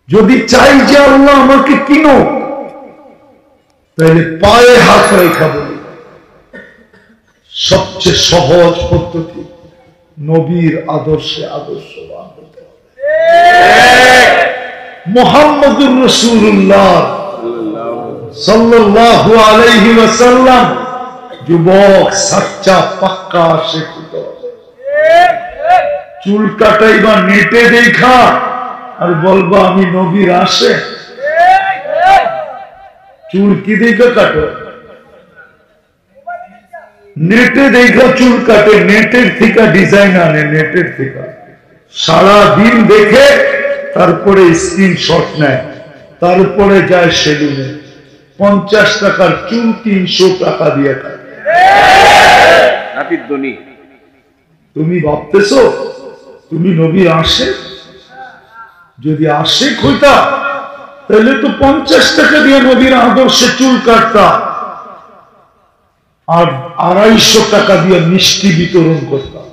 যদি চাই যে আল্লাহ আমাকে কিনো, তাহলে পায়ে হাত রেখা বলি সবচেয়ে সহজ পদ্ধতি নবীর আদর্শে আদর্শবান হতে হবে। মুহাম্মদুর রাসূলুল্লাহ সাল্লাল্লাহু আলাইহি ওয়াসাল্লাম যুবক সাচ্চা পাক্কা আশিক হতে হবে। চুল কাটাইবা নেটে দেখা আর বলবা আমি নবীর আসে। চুল কি দেখা কাটো? নেটে দেখা চুল কাটে, নেটের থেকে ডিজাইন আনে, নেটের থেকে সারা দিন দেখে তারপরে স্ক্রিনশট নেয়, তারপরে যায় সেলুনে 50 টাকার চুল 300 টাকা দিয়ে কাটে। তুমি ভাবতেছো তুমি নবী আসে? যদি আশিক হইতা তাহলে তো 50 টাকা দিয়ে নবীর আদর্শে চুল কাটতা আর 250 টাকা দিয়ে মিষ্টি বিতরণ করতাম।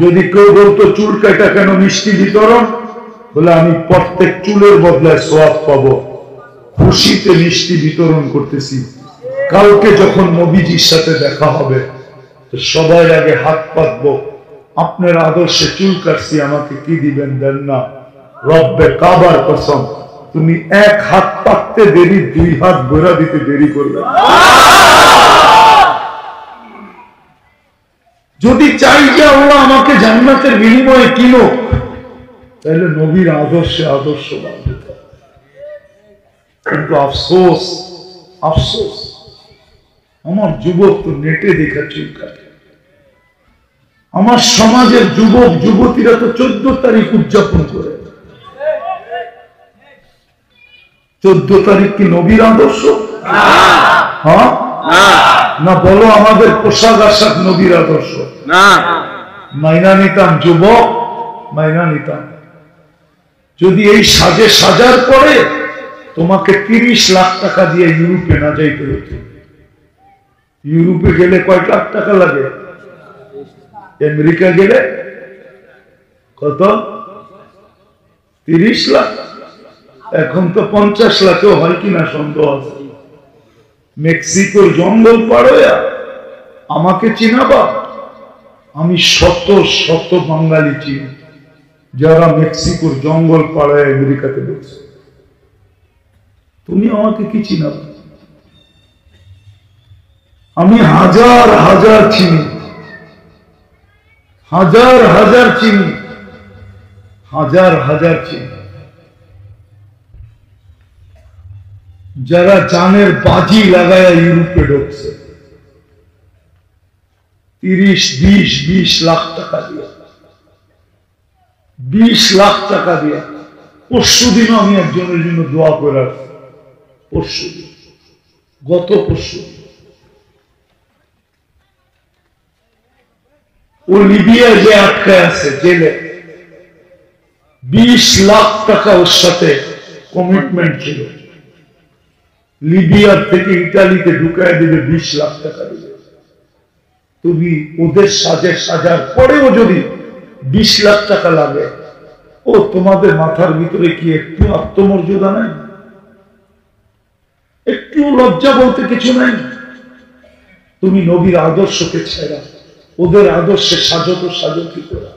যদি কেউ বলতো চুল কাটা কেন মিষ্টি বিতরণ, বলে আমি প্রত্যেক চুলের বদলায় সওয়াব পাবো, খুশিতে মিষ্টি বিতরণ করতেছি। কালকে যখন নবীজির সাথে দেখা হবে তো সবাই আগে হাত পাতবো, আপনার আদর্শে চুল কাটছি, আমাকে কি দিবেন দেন না। রব্বে কাবার কসম, তুমি এক হাত পাততে দেরি, 2 হাত গোড়া দিতে দেরি করবে। যদি চাই যে আল্লাহ আমাকে জান্নাতের বিনিময়ে কিনো, তাহলে নবীর আদর্শে আদর্শবান হতে হবে। কিন্তু আফসোস আফসোস, আমার যুবক তো নেটে দেখা চুল কাটে। আমার সমাজের যুবক যুবতীরা তো 14 তারিখ উদযাপন করে। 14 তারিখ কি নবীর আদর্শ? হ্যাঁ না, বলো আমাদের পোশাক আশাক নবীর আদর্শ না। মাইনা নিতাম যুবক, মাইনা নিতাম। যদি এই সাজে সাজার পরে তোমাকে 30 লাখ টাকা দিয়ে ইউরোপে না যাইতে হতো। ইউরোপে গেলে কয় লাখ টাকা লাগে? আমেরিকা গেলে কত? 30 লাখ। এখন তো 50 লাখেও হয় কিনা সন্দেহ আছে। মেক্সিকোর জঙ্গল পার হইয়া আমাকে চিনাবা? আমি শত শত বাঙালি চিনি যারা মেক্সিকোর জঙ্গল পার হয়ে আমেরিকাতে ঢুকছে। তুমি আমাকে কি চিনাবা? আমি হাজার হাজার চিনি, হাজার হাজার চিনি, হাজার হাজার চিনি যারা জানের বাজি লাগায়া ইউরোপে ঢুকছে 30-20 লাখ টাকা দিয়ে, 20 লাখ টাকা দিয়ে। পরশু দিনও আমি একজনের জন্য দোয়া করে আসছি। পরশু দিন, গত পরশু, ও লিবিয়া যে আটকায় আছে জেলে, 20 লাখ টাকা ওর সাথে কমিটমেন্ট ছিল। লিবিয়ার থেকে ইটালিতে ঢুকায় দিবে 20 লাখ টাকা দিবে। তুমি ওদের সাজার পরেও যদি 20 লাখ টাকা লাগে, ও তোমাদের মাথার ভিতরে কি একটু আত্মমর্যাদা নাই? একটু লজ্জা বলতে কিছু নাই? তুমি নবীর আদর্শকে ছেড়া ওদের আদর্শে সাজো কি করে?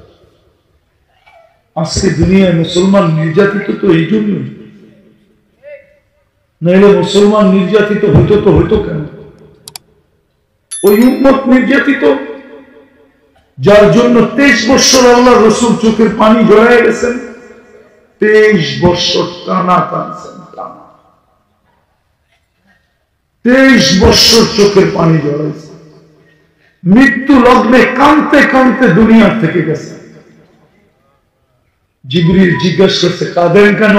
আজকে দুনিয়ায় মুসলমান নির্যাতিত তো এই জন্যই, নইলে মুসলমান নির্যাতিত হইতো কেন? ওই উম্মত নির্যাতিত, যার জন্য 23 বছর আল্লাহ রসুল চোখের পানি জড়ায় গেছেন। 23 বছর টানা কাঁদছেন, 23 বছর চোখের পানি জড়াইছে। মৃত্যু লগ্নে কাঁদতে কাঁদতে দুনিয়ার থেকে গেছে। জিবরিল জিজ্ঞেস করছে কাঁদেন কেন?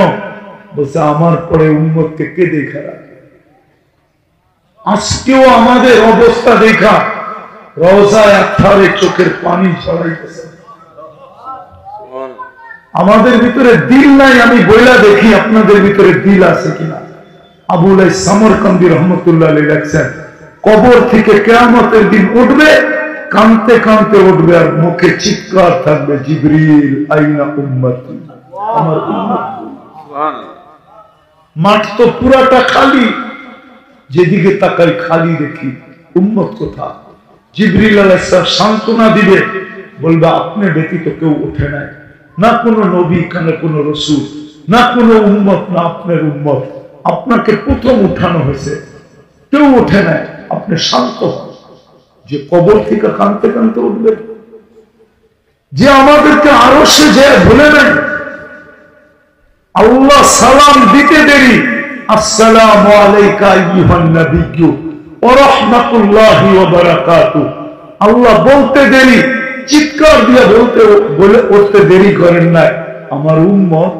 বলছে আমার পরে উম্মতকে কে দেখা রাখে? আজকেও আমাদের অবস্থা দেখা রওজায়ে আতহারে চোখের পানি ছড়াইতেছে। আমাদের ভিতরে দিল নাই, আমি বইলা দেখি আপনাদের ভিতরে দিল আছে কিনা। আবুল সামরকান্দি রহমতুল্লাহ আলাইহি লেখছেন, কবর থেকে কিয়ামতের দিন উঠবে, কাঁদতে কাঁদতে উঠবে আর মুখে চিৎকার থাকবে, জিবরিল আইনা উম্মতি। আমার উম্মত। মাঠ তো পুরাটা খালি, যেদিকে তাকাই খালি দেখি, উম্মত কোথায়? জিবরিল আলাইহিস সালাম সান্ত্বনা দিবে, বলবে আপনি ব্যতীত কেউ ওঠে নাই, না কোনো নবী, না কোনো রাসূল, না কোনো উম্মত, না আপনার উম্মত। আপনাকে প্রথম উঠানো হয়েছে, কেউ ওঠে নাই, আপনি শান্ত হন। যে কবর থেকে কাঁদতে কাঁদতে উঠবে, যে আমাদেরকে আরো সে যে ভুলে নাই, আল্লাহ সালাম দিতে দেরি, আসসালামু আলাইকা আইয়ুহান নাবিয়্যু ওয়া রাহমাতুল্লাহি ওয়া বারাকাতুহু, আল্লাহ বলতে দেরি, চিৎকার দিয়ে বলে উঠতে দেরি করেন নাই, আমার উম্মত,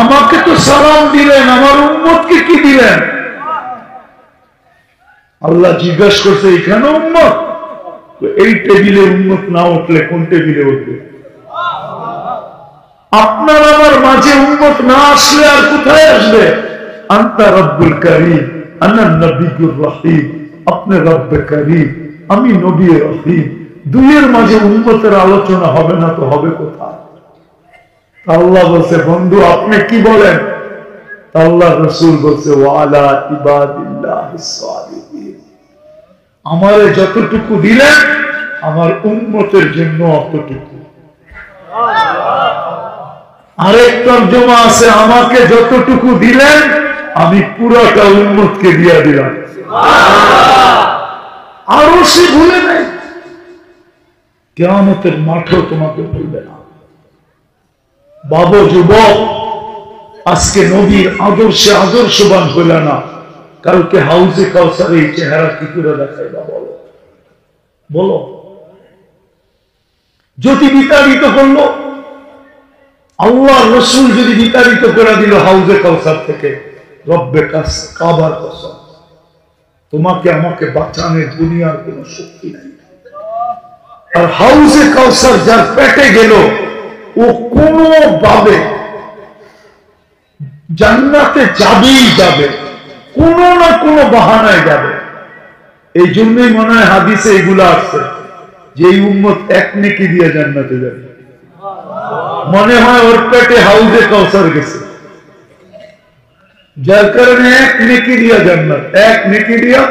আমাকে তো সালাম দিলেন, আমার উম্মতকে কি দিলেন? আল্লাহ জিজ্ঞাসা করছে এখানে উম্মত, এই টেবিলে উম্মত না উঠলে কোন টেবিলে উঠবে? আপনার আমার মাঝে উম্মত না আসলে আর কোথায় আসবে? আনতা রব্বুল কারীম, আনা নবিয়্যুর রহিম, আপনি রব্বে কারীম, আমি নবী রহিম। দুইয়ের মাঝে উম্মতের আলোচনা হবে না তো হবে কোথায়? আল্লাহ বলছে বন্ধু আপনি কি বলেন? আল্লাহ রাসূল বলছে ওয়ালা ইবাদিল্লাহিস সালিহিন, আমারে যতটুকু দিলেন আমার উম্মতের জন্য অতটুকু। আরেক তরজমা আছে, আমাকে যতটুকু দিলেন আমি পুরোটা উম্মতকে দিয়ে দিলাম। আরো সে ভুলে নাই, কিয়ামতের মাঠেও তোমাকে ভুলবে না। বাবা যুবক, আজকে নবীর আদর্শে আদর্শবান হইল না, কালকে হাউজে কাউসার এই চেহারা কি করে দেখাইবা? বলো বলো, যদি বিতাড়িত করলো, আল্লাহ রসুল যদি বিতাড়িত করে দিল হাউজে কাউসার থেকে, রব্বে কাবার কসম, তোমাকে আমাকে বাঁচানোর দুনিয়ার কোন শক্তি নাই। আর হাউজে কাউসার যার পেটে গেল, ও কোনো ভাবে জান্নাতে যাবেই যাবে, কোনো না কোনো বাহানায় যাবে। এই জন্যই মনে হয় হাদিসে এগুলো আসছে যে এই উম্মত এক নেকি দিয়ে জান্নাতে যাবে। মনে হয় ওর পেটে হাউজে কাউসার গেছে, যার কারণে এক নেকি দিয়া জান্নাত, এক নেকি দিয়া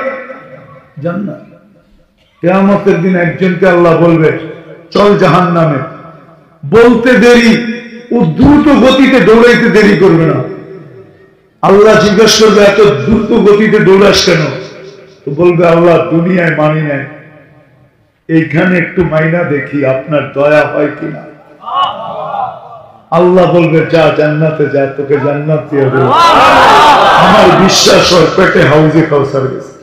জান্নাত। কিয়ামতের দিন একজনকে আল্লাহ বলবে চল জাহান্নামে, বলতে দেরি, ও দ্রুত গতিতে দৌড়াইতে দেরি করবে না। আল্লাহ জিজ্ঞেস করবে এত দ্রুত গতিতে দৌড়াস কেন? তো বলবে আল্লাহ দুনিয়ায় মানি নাই, এইখানে একটু মাইনা দেখি আপনার দয়া হয় কিনা। আল্লাহ বলবে যা জান্নাতে যা, তোকে জান্নাত দিয়ে দেব। আমার বিশ্বাস হয় পেটে হাউজে কাউসার গেছে,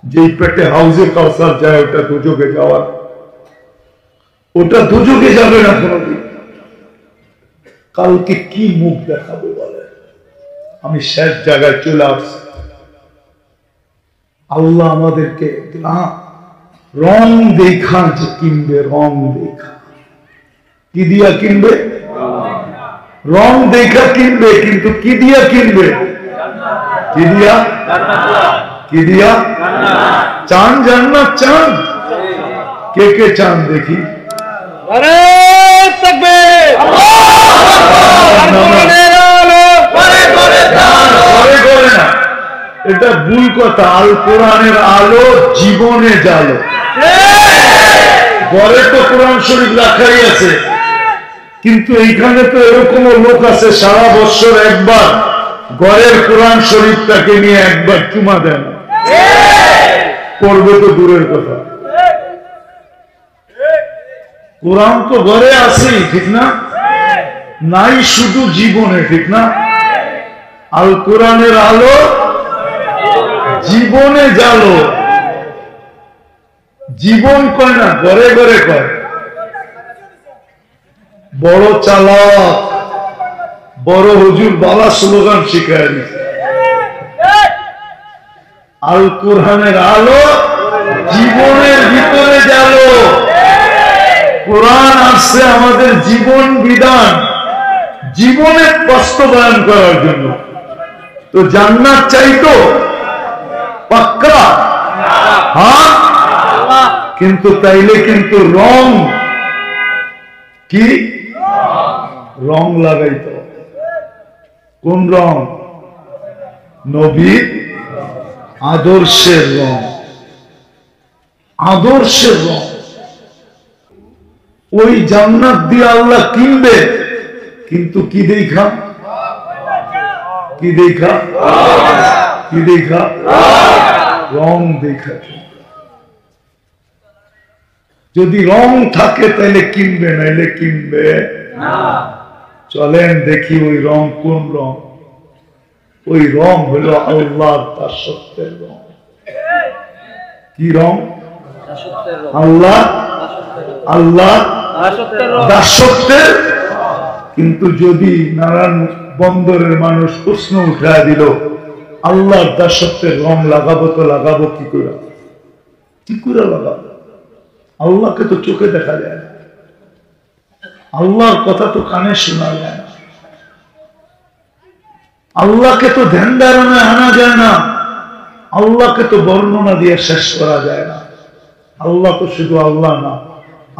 যেই পেটে হাউজে কাউসার যায় ওটা দুযোগে যাওয়ার, ওটা দুযোগে যাবে না কোনদিন। কালকে কি মুখ দেখাবো বলে? আমি শেষ জায়গায় চলে আসছি। আল্লাহ আমাদেরকে রং দেখা যে কিনবে, রং দেখা কি দিয়া কিনবে? রং দেখা কিনবে, কিন্তু কি দিয়া কিনবে? কি দিয়া? কি দিয়া? চান জান্নাত চান? কে কে চান দেখি? এটা ভুল কথা। আল কোরআনের আলো জীবনে জালো। ঘরে তো কোরআন শরীফ রাখাই আছে, কিন্তু এইখানে তো এরকম লোক আছে সারা বছর একবার ঘরের কোরআন শরীফটাকে নিয়ে একবার চুমা দেন, করবে তো দূরের কথা। কোরআন তো ঘরে আছে, ঠিক না? নাই শুধু জীবনে, ঠিক না? আল কোরআনের আলো জীবনে জালো। জীবন কয় না, ঘরে ঘরে কয়। বড় চালাক, বড় হুজুর বালা স্লোগান শিখায় দিচ্ছে। আল কোরআনের আলো জীবনের ভিতরে জালো। কোরআন আসছে আমাদের জীবন বিধান, জীবনে বাস্তবায়ন করার জন্য। তো জান্নাত চাইতো পাক্কা, হ্যাঁ, কিন্তু তাইলে কিন্তু রং কি রং লাগাইতো। কোন রং? নবীর আদর্শের রং, আদর্শের রং। ওই জান্নাত দিয়ে আল্লাহ কিনবে, কিন্তু কি দেখা? কি দেখা? কি দেখা? রং দেখা। যদি রং থাকে তাহলে কিনবে, নাইলে কিনবে না। চলেন দেখি ওই রং কোন রং। ওই রং হলো আল্লাহর দাসত্বের রং। কি রং? আল্লাহ, আল্লাহ দাসত্বের। কিন্তু যদি নারায়ণ বন্দরের মানুষ প্রশ্ন উঠায় দিল, আল্লাহর দাসত্বের রং লাগাবো তো লাগাবো কি করে? কি করে লাগাবো? আল্লাহকে তো চোখে দেখা যায় না, আল্লাহর কথা তো কানে শোনা যায় না, আল্লাহকে তো ধ্যান ধারণায় আনা যায় না, আল্লাহকে তো বর্ণনা দিয়ে শেষ করা যায় না। আল্লাহ তো শুধু আল্লাহ না,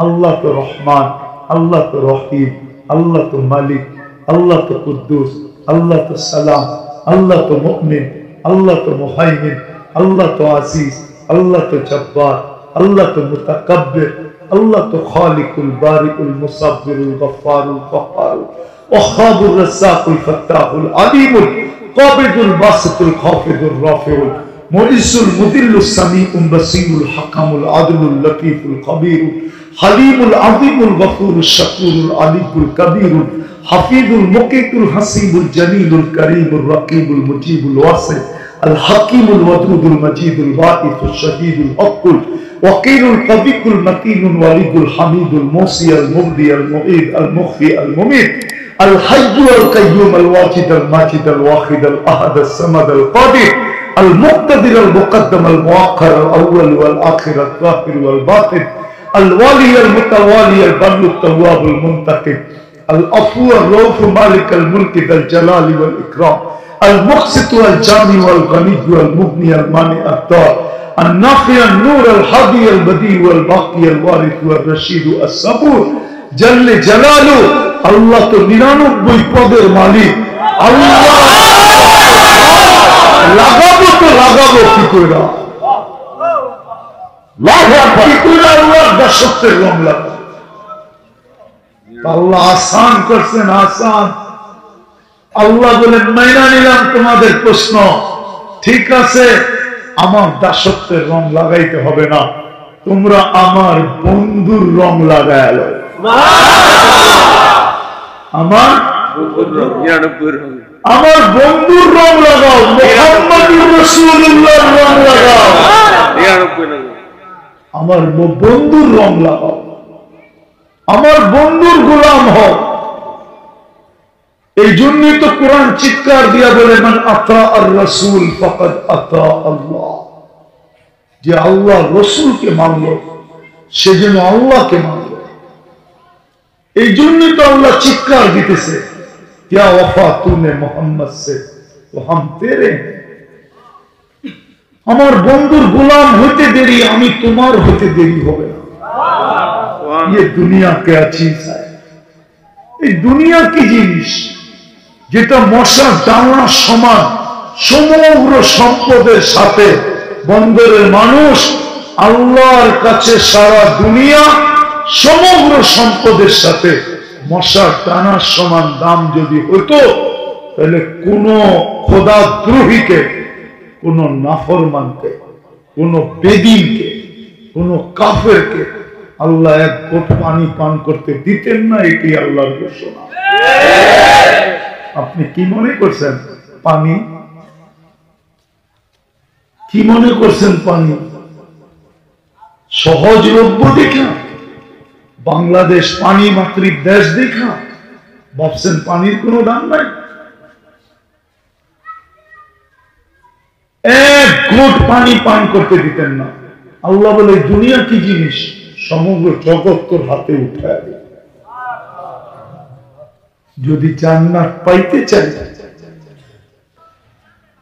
আল্লাহ তো রহমান, আল্লাহ তো রহিম, আল্লাহ তো মালিক, আল্লাহ তো কুদ্দুস, আল্লাহ তো সালাম, আল্লাহ তো মুমিন, আল্লাহ তো মুহাইমিন, আল্লাহ তো আজিজ, আল্লাহ তো জব্বার, আল্লাহ তো মুতাকাব্বির, আল্লাহ তো খালিকুল বারিকুল মুসাব্বিরুল গফফারুল কাহ্হারুল ওয়াহ্হাবুর রাজ্জাকুল ফাত্তাহুল আলিমুল কাবিদুল বাসিতুল খাফিদুর রাফিউল মুইজ্জুল মুদিল্লুস সামিউল বাসীরুল হাকামুল আদলুল লতীফুল খবীরুল হালিমুল আযীমুল গফুরুশ শাকুরুল আলিয়ুল কবীরুল হাফিজুল মুকিতুল হাসিবুল জলিলুল করিমুর রকিবুল মুজিবুল ওয়াসি الحكيم الودود المجيد الباعث الشهيد الحق الوكيل القوي المتين الولي الحميد الموصي المبدي المعيد المخفي المميت الحي القيوم الواجد الماجد الواحد الاحد الصمد القادر المقتدر المقدم المؤخر الاول والاخر الظاهر والباطن الوالي المتوالي البر التواب المنتقم العفو الرؤوف مالك الملك ذا الجلال والاكرام المقسط والجامع والغني والمغني المانع الضار النافع النور الهادي البديع والباقي الوارث والرشيد الصبور جل جلاله الله তো 99 পদের মালিক। আল্লাহ লাগাবো তো লাগাবো কি করে? লাগাবো কি করে? আল্লাহর দাসত্বের রং লাগাবো। আল্লাহ আসান করছেন, আসান। আল্লাহ বলেন মাইনা নিলাম তোমাদের প্রশ্ন, ঠিক আছে, আমার দাসত্বের রং লাগাইতে হবে না, তোমরা আমার বন্ধুর রং লাগায়। আমার বন্ধুর রং লাগাও, মুহাম্মদুর রাসূলুল্লাহর রং লাগাও, আমার বন্ধুর রং লাগাও, আমার বন্ধুর গোলাম হও। এই জন্যই তো কোরআন চিৎকার দিয়া বলে মান আতা আর রাসূল ফাকাদ আতা আল্লাহ। যে আল্লাহ রাসূলকে মানল সে যেন আল্লাহকে মানল। এই জন্যই তো আল্লাহ চিৎকার দিতেছে, क्या वफा तूने मोहम्मद से तो हम तेरे। আমার বন্ধুর গোলাম হইতে দেরি, আমি তোমার হইতে দেরি হবে না। ये दुनिया क्या चीज है? এই দুনিয়া কি জিনিস যেটা মশা ডানার সমান সমগ্র সম্পদের সাথে? বন্দরের মানুষ আল্লাহর কাছে সারা দুনিয়া সমগ্র সম্পদের সাথে মশার ডানার সমান দাম যদি হতো, তাহলে কোন খোদাদ্রোহীকে, কোন নাফরমানকে, কোন বেদিনকে, কোন কাফেরকে আল্লাহ এক ঘট পানি পান করতে দিতেন না। এটি আল্লাহর ঘোষণা। আপনি কি মনে করছেন পানি? কি মনে করছেন পানি সহজলভ্য দেখা? বাংলাদেশ পানি মাতৃক দেশ দেখা ভাবছেন পানির কোনো দাম নাই? এক ঘট পানি পান করতে দিতেন না। আল্লাহ বলে দুনিয়া কি জিনিস, সমগ্র জগৎ তোর হাতে উঠায়। যদি জান্নাত পাইতে চাই,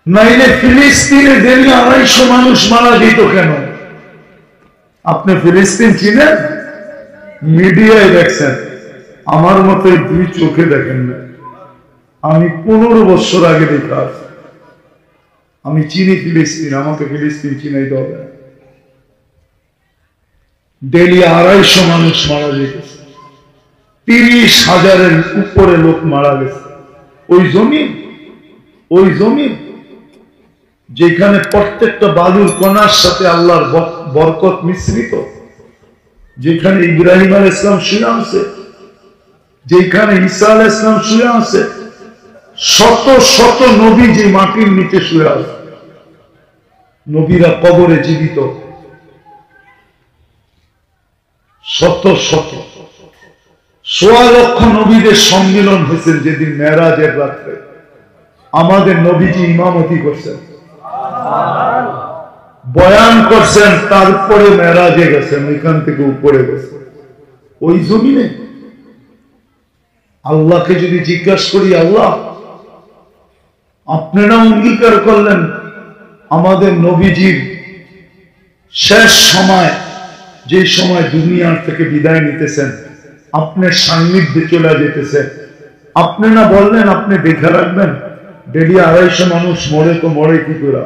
নাইলে ফিলিস্তিনে ডেলি 250 মানুষ মারা যেত কেন? আপনি ফিলিস্তিন চিনেন? মিডিয়ায় দেখছেন আমার মতোই দুই চোখে দেখেন না। আমি 15 বছর আগে দেখা, আমি চিনি ফিলিস্তিন, আমাকে ফিলিস্তিন চিনাইতে হবে। ডেলি 250 মানুষ মারা যেতেছে, 30,000-এর উপরে লোক মারা গেছে। ওই জমিন যেখানে প্রত্যেকটা বালুর কণার সাথে আল্লাহর বরকত মিশ্রিত, যেখানে ইব্রাহিম আলাইহিস সালাম শুয়ে আছে, যেখানে ঈসা আলাইহিস সালাম শুয়ে আছে, শত শত নবী যে মাটির নিচে শুয়ে আছে, নবীরা কবরে জীবিত, শত শত 1.25 লক্ষ নবীদের সম্মিলন হয়েছেন যেদিন মেরাজের রাত্রে। আমাদের নবীজি ইমামতি করছেন, বয়ান করছেন, তারপরে মেরাজে গেছেন, ওইখান থেকে উপরে গেছেন। ওই জমিনে আল্লাহকে যদি জিজ্ঞাসা করি, আল্লাহ আপনারা অঙ্গীকার করলেন আমাদের নবীজির শেষ সময়, যে সময় দুনিয়ার থেকে বিদায় নিতেছেন, আপনার সান্নিধ্যে চলে যেতেছেন, আপনি না বললেন আপনি দেখে রাখবেন ডেলি 250 মানুষ মরে, তো মরে কি করে?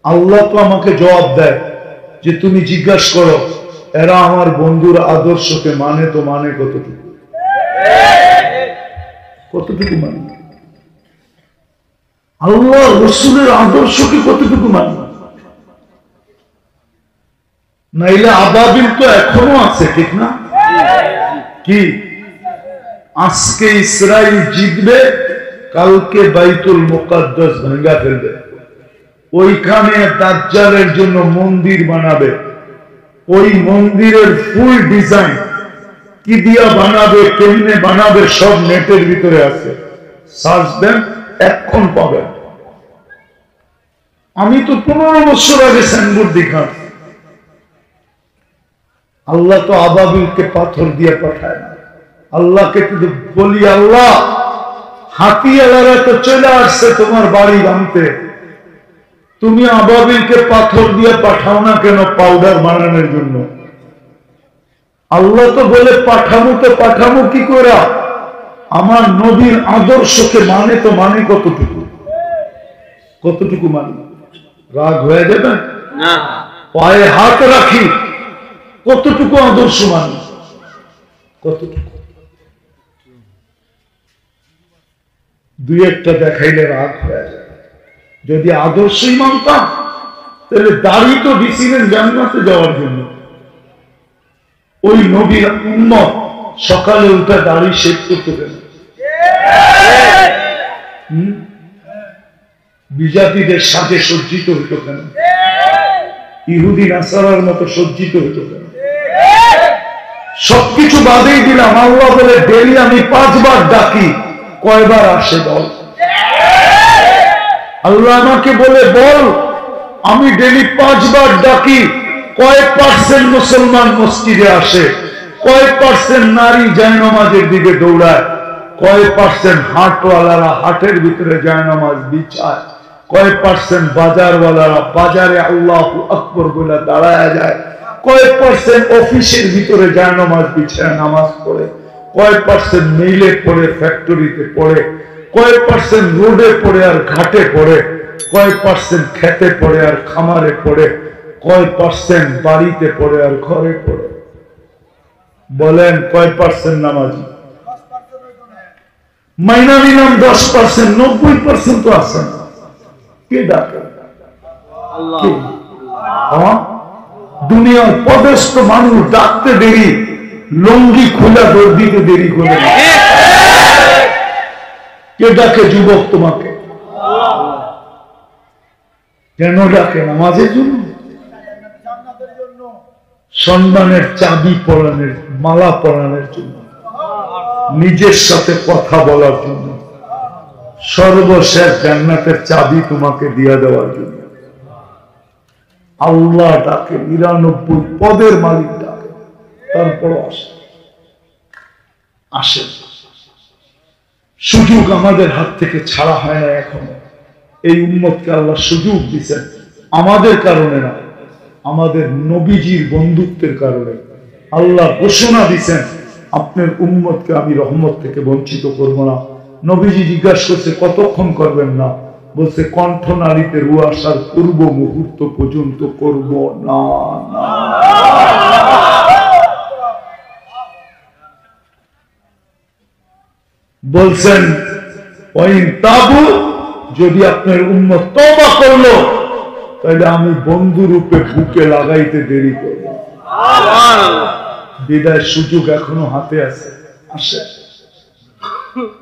আল্লাহ তো আমাকে জবাব দেয় যে তুমি জিজ্ঞাসা করো এরা আমার বন্ধুর আদর্শকে মানে, তো মানে কতটুকু? কতটুকু মানে? আল্লাহ রাসূলের আদর্শকে কতটুকু মানে? নাইলে আবাবিল তো এখনো আছে, ঠিক না? কি আজকে ইসরায়েল জিতবে, কালকে বাইতুল মুকাদ্দাস ভাঙা ফেলবে, ওইখানে দাজ্জালের জন্য মন্দির বানাবে, ওই মন্দিরের ফুল ডিজাইন কি দিয়া বানাবে, কেমনে বানাবে, সব নেটের ভিতরে আছে, সার্চ দেন এখন পাবেন। আমি তো 15 বছর আগে সাইনবোর্ড দেখাম। আল্লাহ তো আবাবিলকে পাথর দিয়ে পাঠায় না, আল্লাহকে তো বলি আল্লাহ হাতিয়ালারা তো চলে আসছে তোমার বাড়ি ভাঙতে, তুমি আবাবিলকে পাথর দিয়ে পাঠাও না কেন পাউডার বানানোর জন্য? আল্লাহ তো বলে পাঠাবো, তো পাঠাবো কি করে? আমার নবীর আদর্শকে মানে, তো মানে কতটুকু? কতটুকু মানে? রাগ হয়ে যাবে না, পায়ে হাত রাখি, কতটুকু আদর্শ মানে? কতটুকু? দুই একটা দেখাইলে রাগ হয়ে যায়। যদি আদর্শই মানতাম তাহলে দাড়ি তো দিছিলেন জান্নাতে যাওয়ার জন্য। ওই নবীর উম্মত সকালে উঠে দাড়ি শেভ করতে দেন, বিজাতিদের সাথে সজ্জিত হইত কেন? ইহুদি নাসারার মতো সজ্জিত হইত কেন? সবকিছু বাদেই দিলাম, আল্লাহ বলে ডেলি আমি 5 বার ডাকি, কয়বার আসে বল? আল্লাহ আমাকে বলে বল আমি ডেলি 5 বার ডাকি, কয় পার্সেন্ট মুসলমান মসজিদে আসে, কয় পার্সেন্ট নারী জায়নামাজের দিকে দৌড়ায়, কয় পার্সেন্ট হাটওয়ালারা হাটের ভিতরে জায়নামাজ বিছায়, কয় পার্সেন্ট বাজারওয়ালারা বাজারে আল্লাহু আকবার বলে দাঁড়ায় যায়, কয় পার্সেন্ট অফিসের ভিতরে জায়নামাজ বিছায় নামাজ পড়ে, কয় পার্সেন্ট মেইলে পড়ে, ফ্যাক্টরিতে পড়ে, কয় পার্সেন্ট রোডে পড়ে আর ঘাটে পড়ে, কয় পার্সেন্ট খেতে পড়ে আর খামারে পড়ে, কয় পার্সেন্ট বাড়িতে পড়ে আর ঘরে পড়ে? বলেন কয় পার্সেন্ট নামাজি? মাইনা নিলাম 10%, 90% তো আছে না। কে ডাকে? দুনিয়ার পদস্থ মানুষ ডাকতে দেরি, লঙ্গি খোলা দৌড় দিতে দেরি করে। কে ডাকে যুবক তোমাকে? কেন ডাকে? নামাজের জন্য, সম্মানের চাবি পরানোর, মালা পরানোর জন্য, নিজের সাথে কথা বলার জন্য, সর্বশেষ জান্নাতের চাবি তোমাকে দিয়ে দেওয়ার জন্য। আল্লাহ ডাকে, 99 পদের মালিক ডাকে, তারপরও আসে। সুযোগ আমাদের হাত থেকে ছাড়া হয় না এখনো। এই উম্মতকে আল্লাহ সুযোগ দিচ্ছেন, আমাদের কারণে না, আমাদের নবীজির বন্ধুত্বের কারণে। আল্লাহ ঘোষণা দিচ্ছেন আপনার উম্মতকে আমি রহমত থেকে বঞ্চিত করব না। নবীজি জিজ্ঞাসা করছে কতক্ষণ করবেন না? বলছে কণ্ঠনালীতে রু আসার পূর্ব মুহূর্ত পর্যন্ত করব না। বলছেন ওয়াইন তাবু, যদি আপনার উম্মত তওবা করলো তাহলে আমি বন্ধু রূপে বুকে লাগাইতে দেরি করব। বিদায় সুযোগ এখনো হাতে আছে, আসে।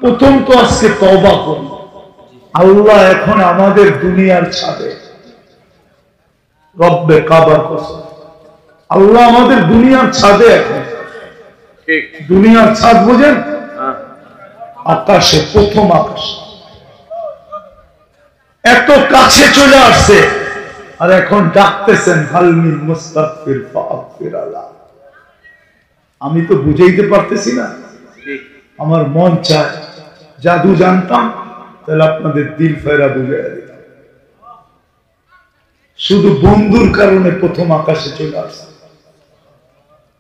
প্রথম তো আজকে তওবা করব। আল্লাহ এখন আমাদের দুনিয়ার ছাদে, রব্বে কাবার কসম, আল্লাহ আমাদের দুনিয়ার ছাদে। এখন দুনিয়ার ছাদ বুঝেন? আকাশে, প্রথম আকাশে এত কাছে চলে আসছে, আর এখন ডাকতেছেন হালমিন মুস্তাগফির ফাগফির আলা। আমি তো বুঝাইতে পারতেছি না, আমার মন চায় জাদু জানতাম তাহলে আপনাদের দিল ফেরা বুঝাইয়া দিতাম। শুধু বন্ধুর কারণে প্রথম আকাশে চলে আসছে,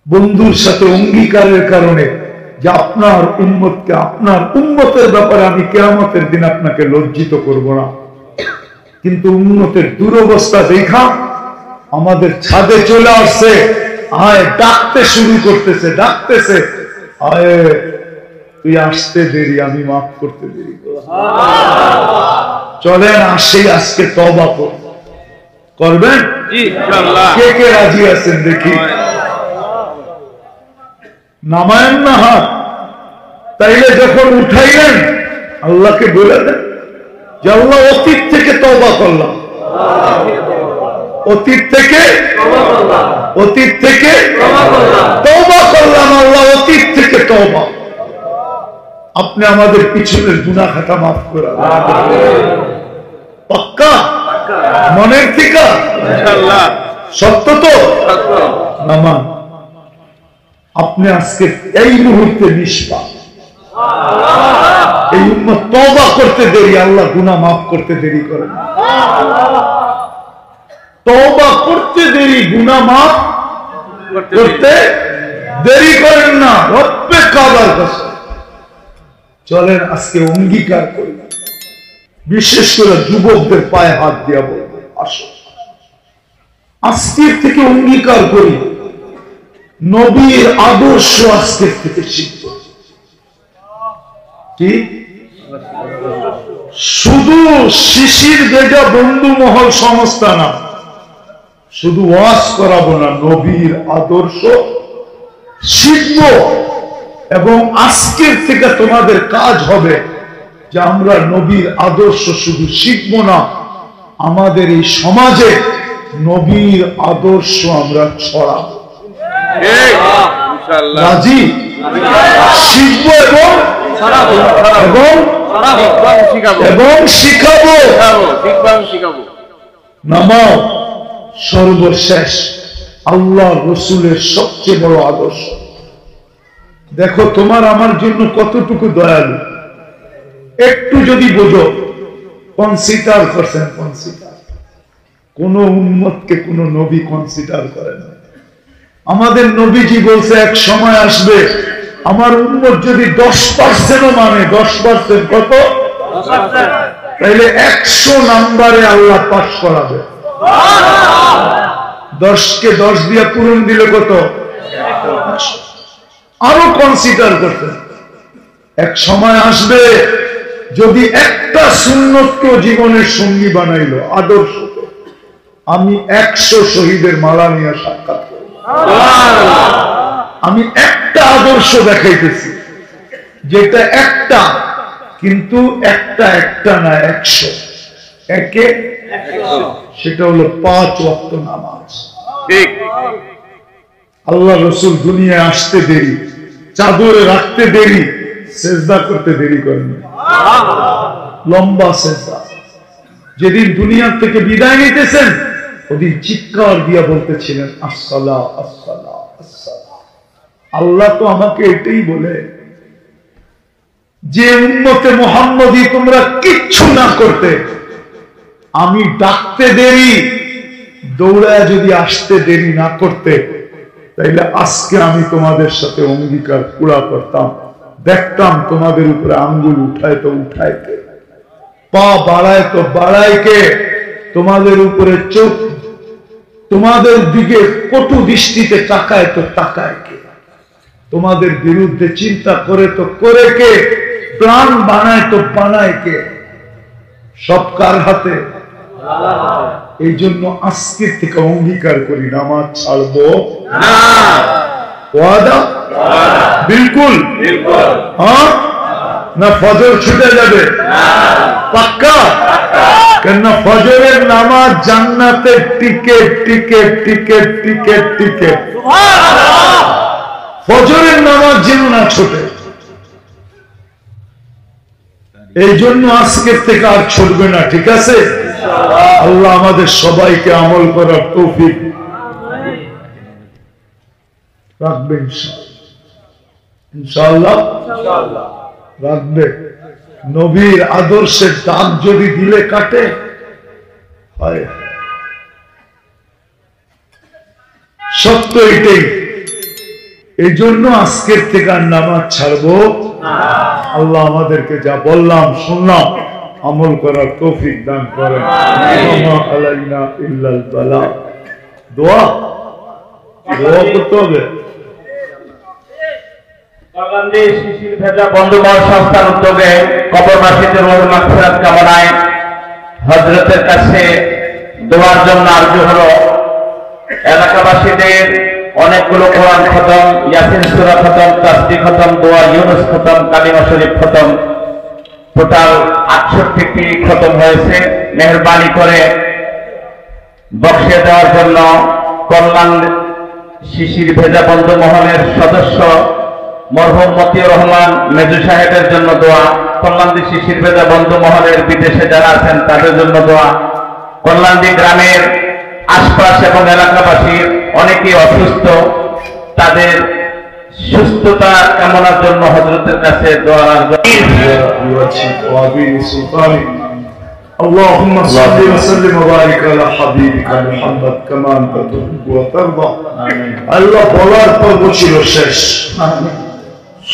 বন্ধুর সাথে অঙ্গীকারের কারণে যে আপনার উম্মতকে, আপনার উম্মতের ব্যাপারে আমি কিয়ামতের দিন আপনাকে লজ্জিত করব না। কিন্তু উম্মতের দুরবস্থা দেখা আমাদের ছাদে চলে আসছে, আয় ডাকতে শুরু করতেছে, ডাকতেছে, আয় তুই আসতে দেরি, আমি মাফ করতে দেরি করব। চলেন আসেই আজকে তওবা করবেন? কে কে রাজি আছেন দেখি? নামায়েন না হাত। তাইলে যখন উঠাইলেন আল্লাহকে বলে দেন যে আল্লাহ অতীত থেকে তওবা করলাম, অতীত থেকে তওবা করলাম, আল্লাহ অতীত থেকে তওবা। আপনি আমাদের পিছনের গুনাহ খাতা মাফ করে পাক্কা? মনের থেকে ইনশাআল্লাহ? সত্য তো? নামান আপনি আজকে এই মুহূর্তে নিষ্পাপ। এই উম্মত তওবা করতে দেরি, আল্লাহ গুনাহ মাফ করতে দেরি করেন। তওবা করতে দেরি, গুনাহ মাফ করতে দেরি করেন না, রব্বে কাবার কসম। চলেন আজকে অঙ্গীকার করি, বিশেষ করে যুবকদের পায়ে হাত দিয়া বলবো, আসো আজকের থেকে অঙ্গীকার করি, নবীর আদর্শ আজকের থেকে শিখব। কি শুধু শিশির ভেজা বন্ধু মহল সংস্থা না, শুধু ওয়াজ করাবো না, নবীর আদর্শ শিখব। এবং আজকের থেকে তোমাদের কাজ হবে যে আমরা নবীর আদর্শ শুধু শিখব না, আমাদের এই সমাজে নবীর আদর্শ আমরা ছড়াবো। রাজি? শিখব এবং শিখাবো। নামাও সর্বশেষ আল্লাহ রসুলের সবচেয়ে বড় আদর্শ। দেখো তোমার আমার জন্য কতটুকু দয়ালু, একটু যদি বোঝো। কনসিডার করছেন, কনসিডার। কোন উম্মতকে কোন নবী কনসিডার করে না। আমাদের নবীজি বলছে এক সময় আসবে আমার উম্মত যদি 10% মানে 10% কত, তাহলে 100 নাম্বারে আল্লাহ পাস করাবে। 10কে 10 দিয়ে পূরণ দিলে কত? আরো কনসিডার করতেন। এক সময় আসবে যদি একটা সুন্নতকেও জীবনের সঙ্গী বানাইলো, আদর্শ, আমি 100 শহীদের মালা নিয়ে সাক্ষাৎ করব। আমি একটা আদর্শ দেখাইতেছি, যেটা একটা, কিন্তু একটা না 100, একে সেটা হলো 5 ওয়াক্ত নামাজ। ঠিক। আল্লাহ রসুল দুনিয়ায় আসতে দেরি, চাদরে রাখতে দেরি, সেজদা করতে দেরি করেন, লম্বা সেজদা। যেদিন দুনিয়ার থেকে বিদায় নিতেছেন ওদিন চিৎকার দিয়া বলতেছিলেন আসসালা আসসালা আসসালা। আল্লাহ তো আমাকে এটাই বলে যে উম্মতে মুহাম্মদী তোমরা কিচ্ছু না করতে, আমি ডাকতে দেরি, দৌড়ায় যদি আসতে দেরি না করতে, তাইলে আজকে আমি তোমাদের সাথে অঙ্গীকার পুরা করতাম, দেখতাম তোমাদের উপরে আঙ্গুল উঠায় তো উঠায় কে, পা বাড়ায় তো বাড়ায় কে, তোমাদের উপরে চোখ, তোমাদের দিকে কটু দৃষ্টিতে তাকায় তো তাকায় কে, তোমাদের বিরুদ্ধে চিন্তা করে তো করে কে, প্রাণ বানায় তো বানায় কে, সব কার হাতে? এই জন্য আজকের থেকে অঙ্গীকার করি নামাজ ছাড়বো না। ওয়াদা? বিলকুল? হ্যাঁ না ফজর ছুটে যাবে? পাক্কা? কেন ফজরের নামাজ জান্নাতের ticket ticket ticket ticket ticket. ফজরের নামাজ যেন না ছোটে, এই জন্য আজকের থেকে আর ছুটবে না, ঠিক আছে? আল্লাহ আমাদের সবাইকে আমল করার তৌফিক রাখবেন, ইনশাআল্লাহ রাখবে। নবীর আদর্শের দাগ যদি দিলে কাটে হয়, সত্য এটাই। এই জন্য আজকের থেকে আর নামাজ ছাড়বো। আল্লাহ আমাদেরকে যা বললাম শুনলাম আমল করার তৌফিক দান করেন। আলাইনা ইল্লাল বালাগ। দোয়া দোয়া করতে হবে। শিশির ভেজা বন্ধু মহল সংস্থার উদ্যোগে কবরবাসীদের রূহের মাগফিরাত কামনায় হযরতের কাছে দোয়ার জন্য আরজু হলো এলাকাবাসীদের অনেকগুলো কোরআন খতম, ইয়াসিন সূরা খতম, তাসবিহ খতম, দোয়া ইউনুস খতম, কালিমা শরীফ খতম, টোটাল 68টি খতম হয়েছে। মেহেরবানি করে বক্সে দেওয়ার জন্য কল্যাণ শিশির ভেজা বন্ধু মহলের সদস্য মরহুম মতিউর রহমান মেজু সাহেবের জন্য দোয়া, কল্যাণদী শিশির ভেজা বন্ধু মহলের বিদেশে যারা আছেন তাদের জন্য দোয়া, কল্যাণদী গ্রামের আশপাশ এবং এলাকাবাসীর অনেকেই অসুস্থ, তাদের সুস্থতা কামনার জন্য হযরতের কাছে দোয়া। اللهم صل وسلم وبارك على حبيبك محمد كما انت تحب وترضى। আল্লাহ বলার পর্ব ছিল শেষ,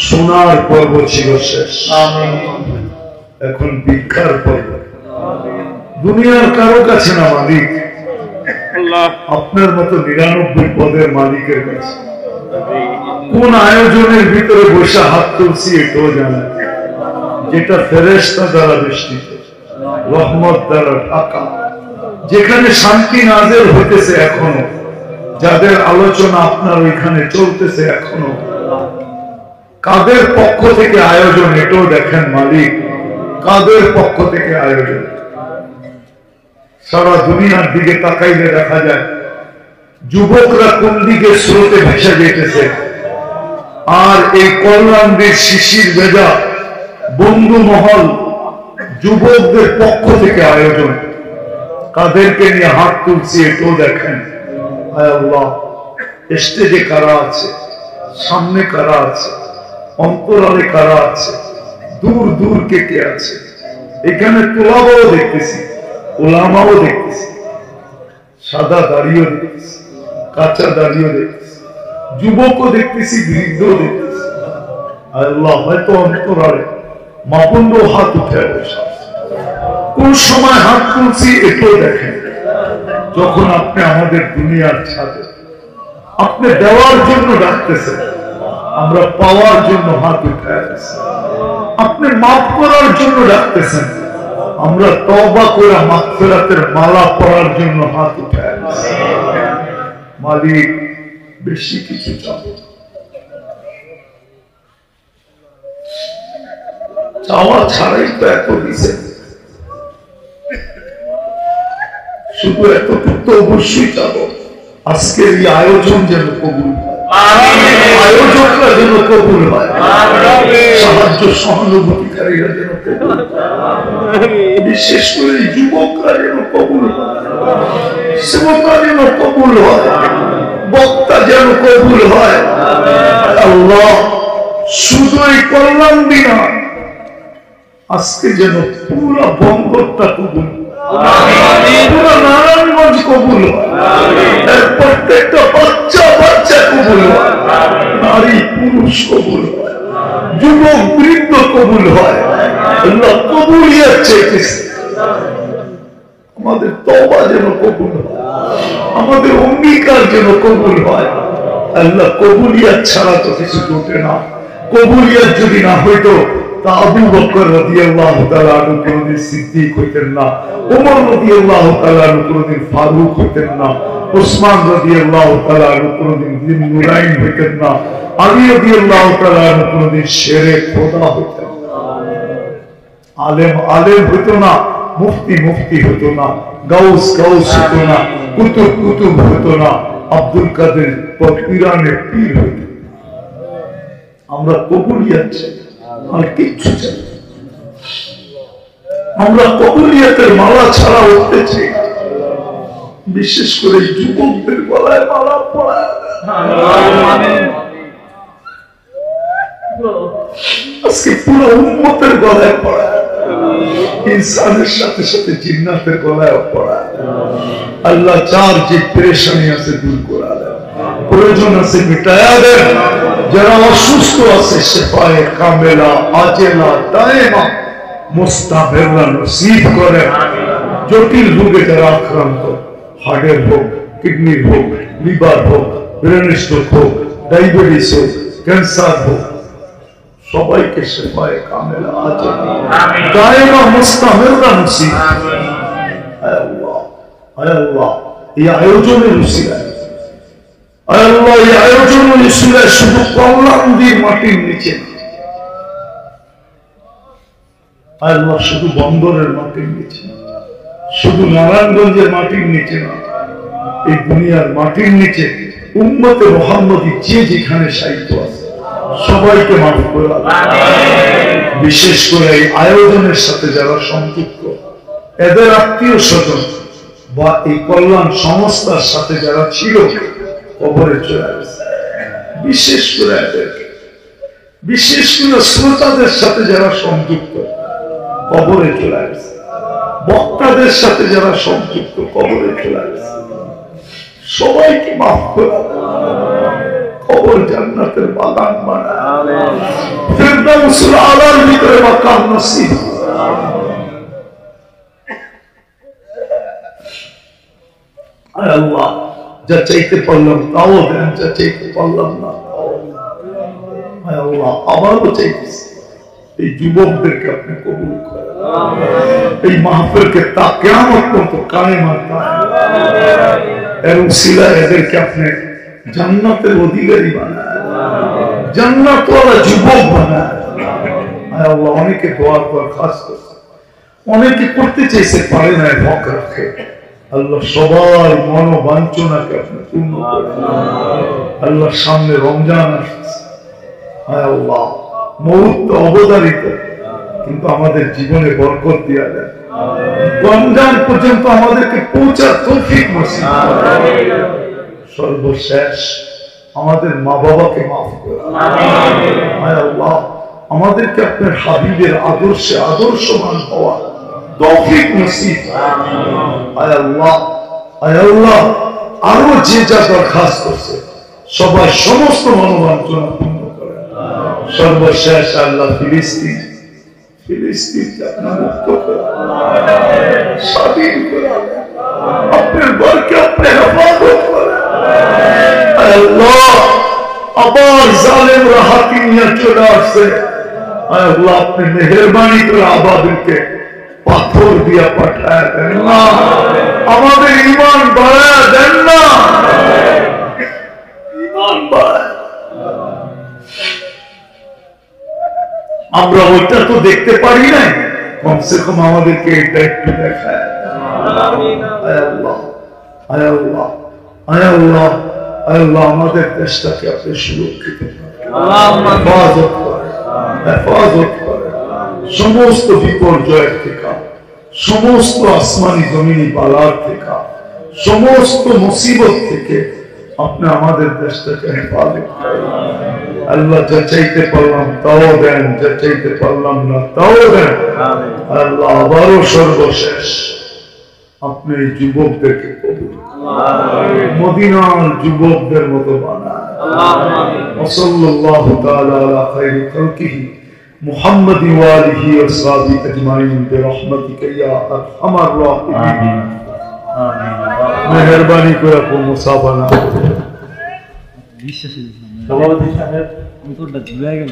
শোনার পর্ব ছিল শেষ, এখন ভিক্ষার পর্ব। দুনিয়ার কারো কাছে না মালিক, আপনার মতো 99 পদের মালিকের কাছে। কোন আয়োজনের ভিতরে বসে হাত তুলছি এটাও জানা, যেটা ফেরেশতা দ্বারা বেষ্টিত, রহমত দ্বারা ঢাকা, যেখানে শান্তি নাযিল হইতেছে এখনো, যাদের আলোচনা আপনার ওইখানে চলতেছে এখনো। কাদের পক্ষ থেকে আয়োজন এটাও দেখেন মালিক, কাদের পক্ষ থেকে আয়োজন। সারা দুনিয়ার দিকে তাকাইলে দেখা যায় যুবকরা কোন দিকে স্রোতে ভেসে যেতেছে, আর এই কল্যাণদীর শিশির ভেজা বন্ধু মহল যুবকদের পক্ষ থেকে আয়োজন। কাদেরকে নিয়ে হাত তুলছি এটাও দেখেন। হায় আল্লাহ, স্টেজে কারা আছে, সামনে কারা আছে, অন্তরালে কারা আছে, দূর দূর কে কে আছে। এখানে তোলাবাও দেখতেছি, ওলামাও দেখতেছি, সাদা দাড়িও দেখতেছি, কাঁচা দাড়িও দেখতেছি, যুবকও দেখতেছি, বৃদ্ধও দেখতেছি। আল্লাহ হয়তো অন্তরালে মাপন্ড হাত উঠে বসে, কোন সময় হাত তুলছি এটাও দেখেন। যখন আপনি আমাদের দুনিয়ার ছাদে আপনি দেওয়ার জন্য ডাকতেছেন, আমরা পাওয়ার জন্য হাত উঠে আসছি। আপনি মাফ করার জন্য ডাকতেছেন, আমরা তওবা করে মাগফিরাতের মালা পরার জন্য হাত উঠে আসছি। মালিক বেশি কিছু চাবো, চাওয়া ছাড়াই তো এত দিছে, শুধু এতটুকু তো অবশ্যই চাবো। আজকের এই আয়োজন যেন কবুল হয়, আয়োজকরা যেন কবুল হয়, সাহায্য সহানুভূতিকারীরা যেন কবুল হয়, বিশেষ করে যুবকরা যেন কবুল হয়, সেবকরা যেন কবুল হয়, বক্তা যেন কবুল হয়। আল্লাহ শুধু এই কল্যাণদী না, আজকে যেন পুরো বন্দরটা কবুল, পুরো নারায়ণগঞ্জ কবুল হয়, প্রত্যেকটা বাচ্চা বাচ্চা কবুল হয়, নারী পুরুষ কবুল হয়, যুবক বৃদ্ধ কবুল হয়। আল্লাহ কবুলিয়াত চাইতেছে, আমাদের তওবা যেন কবুল হয়, আমাদের অঙ্গীকার যেন কবুল হয়। আল্লাহ কবুলিয়াত ছাড়া তো কিছু ঘটে না। কবুলিয়াত যদি না হইতো তা আবু বকর রাদিয়াল্লাহু তাআলা আনহু কোনদিন সিদ্দিক হইতেন না, ওমর রাদিয়াল্লাহু তাআলা আনহু কোনদিন ফারুক হইতেন না, উসমান রাদিয়াল্লাহু তাআলা আনহু কোনদিন নুরাইন হইতেন না, আলী রাদিয়াল্লাহু তাআলা আনহু কোনদিন শেরে খোদা হইতেন না। আলেম আলেম হইতো না, মুফতি মুফতি হইতো না, গাউস গাউস হইতো না, কুতুব কুতুব হইতো না, আব্দুল কাদের পীরানের পীর হইতো। আমরা কবুলিয়াত চাই, আর কিচ্ছু চাই। আমরা কবুলিয়াতের মালা ছাড়া উঠতে চাই, বিশেষ করে যুবকদের গলায় মালা পড়ায়। আজকে পুরো উম্মতের গলায় পড়ায়, ইনসানের সাথে সাথে জিন্নাতের গলায় পড়ায়। আল্লাহ যার যে পেরেশানি আছে দূর করা দেন, প্রয়োজন আছে মিটায়া দেন। যারা অসুস্থ আছে শেফায়ে কামেলা আজেলা দায়েমা মুস্তামিররা নসিব করেন। জটিল রোগে যারা আক্রান্ত, হার্টের হোক, কিডনির হোক, লিভার হোক, ব্রেন স্ট্রোক হোক, ডায়াবেটিস হোক, ক্যান্সার হোক, সবাইকে শেফায়ে কামেলা আজেলা দায়েমা মুস্তামিররা নসিব। আয় আল্লাহ, আয় আল্লাহ, এই আয়োজনের উসিলায়, আল্লাহ এই আয়োজনের উসিলায় শুধু কল্যাণদীর মাটির নিচে, আল্লাহ শুধু বন্দরের মাটির নিচে, শুধু নারায়ণগঞ্জের মাটির নিচে না, এই দুনিয়ার মাটির নিচে উম্মতে মুহাম্মদী যে যেখানে সাহিত্য আছে সবাইকে মাফ করে বিশেষ করে এই আয়োজনের সাথে যারা সংযুক্ত, এদের আত্মীয় স্বজন বা এই কল্যাণ সংস্থার সাথে যারা ছিল কবরে চলে গেছে। বিশেষ করে এদেরকে, বিশেষ করে শ্রোতাদের সাথে যারা সংযুক্ত কবরে চলে গেছে, বক্তাদের সাথে যারা সংযুক্ত কবরে চলে গেছে, সবাইকে মাফ করে কবর জান্নাতের বাগান বানায়, ফিরদাউসুল আলার ভিতরে মাকাম নসিব। আয় আল্লাহ, যা চাইতে পারলাম তাও দেন, যা চাইতে পারলাম না তাও দেন। আয় আল্লাহ, আবারও চাইতেছি এই যুবকদেরকে আপনি কবুল করেন, এই মাহফিলকে তা কিয়ামত পর্যন্ত কায়েম আর দায়েম, এর উসিলায় এদেরকে আপনি জান্নাতের অধিকারী বানায়, জান্নাতওয়ালা যুবক বানায়। আয় আল্লাহ, অনেকে দোয়ার দরখাস্ত করছে, অনেকে করতে চাইছে পারে না, হক রাখে। আল্লাহ সবার মনোবাঞ্ছনাকে আপনি পূর্ণ করেন। আল্লাহ সামনে রমজান আসছে, আয় আল্লাহ মুহূর্ত অবধারিত, কিন্তু আমাদের জীবনে বরকত দিয়া দেন। রমজান পর্যন্ত আমাদেরকে পৌঁছার তৌফিক নসিব করেন। সর্বশেষ আমাদের মা বাবাকে মাফ করুন। আয় আল্লাহ, আমাদেরকে আপনার হাবিবের আদর্শে আদর্শবান হওয়া তৌফিক নসিব। আয় আল্লাহ, আয় আল্লাহ, আরো যে যা দরখাস্ত করছে সবাই সমস্ত মনোবাঞ্ছনা পূর্ণ করেন। সর্বশেষ আল্লাহ ফিলিস্তিন, ফিলিস্তিনকে আপনি মুক্ত করেন, স্বাধীন করেন, আপনার ঘরকে আপনি হেফাজত করেন। আয় আল্লাহ, আবার জালেমরা হাতি নিয়ে চলে আসছে, আয় আল্লাহ আপনি মেহেরবানি করে আবাবিলকে পাথর দিয়া পাঠায় দেন না, আমাদের ঈমান বাড়ায় দেন না, ঈমান বাড়ায়। আমরা ওইটা তো দেখতে পারি না, কমসে কম আমাদেরকে এটা একটু দেখায়। আয় আল্লাহ, আয় আল্লাহ, আয় আল্লাহ, আয় আল্লাহ, আমাদের দেশটাকে আপনি সুরক্ষিত হেফাজত করেন, হেফাজত করেন সমস্ত বিপর্যয়ের থেকে, সমস্ত আসমানি জমিনি বালার থেকে, সমস্ত মুসিবত থেকে আপনি আমাদের দেশটাকে হেফাজত করেন। আল্লাহ যা চাইতে পারলাম তাও দেন, যা চাইতে পারলাম না তাও দেন। আল্লাহ আবারও সর্বশেষ আপনি যুবকদেরকে কবুল, মদিনার যুবকদের মতো বানায়। وصلى الله تعالى على خير خلقه محمد وآله وصحبه أجمعين برحمتك يا أرحم الراحمين মেহেরবানি করে কোন মুসাফা না সভাপতি সাহেব তোরটা ধুয়ে গেল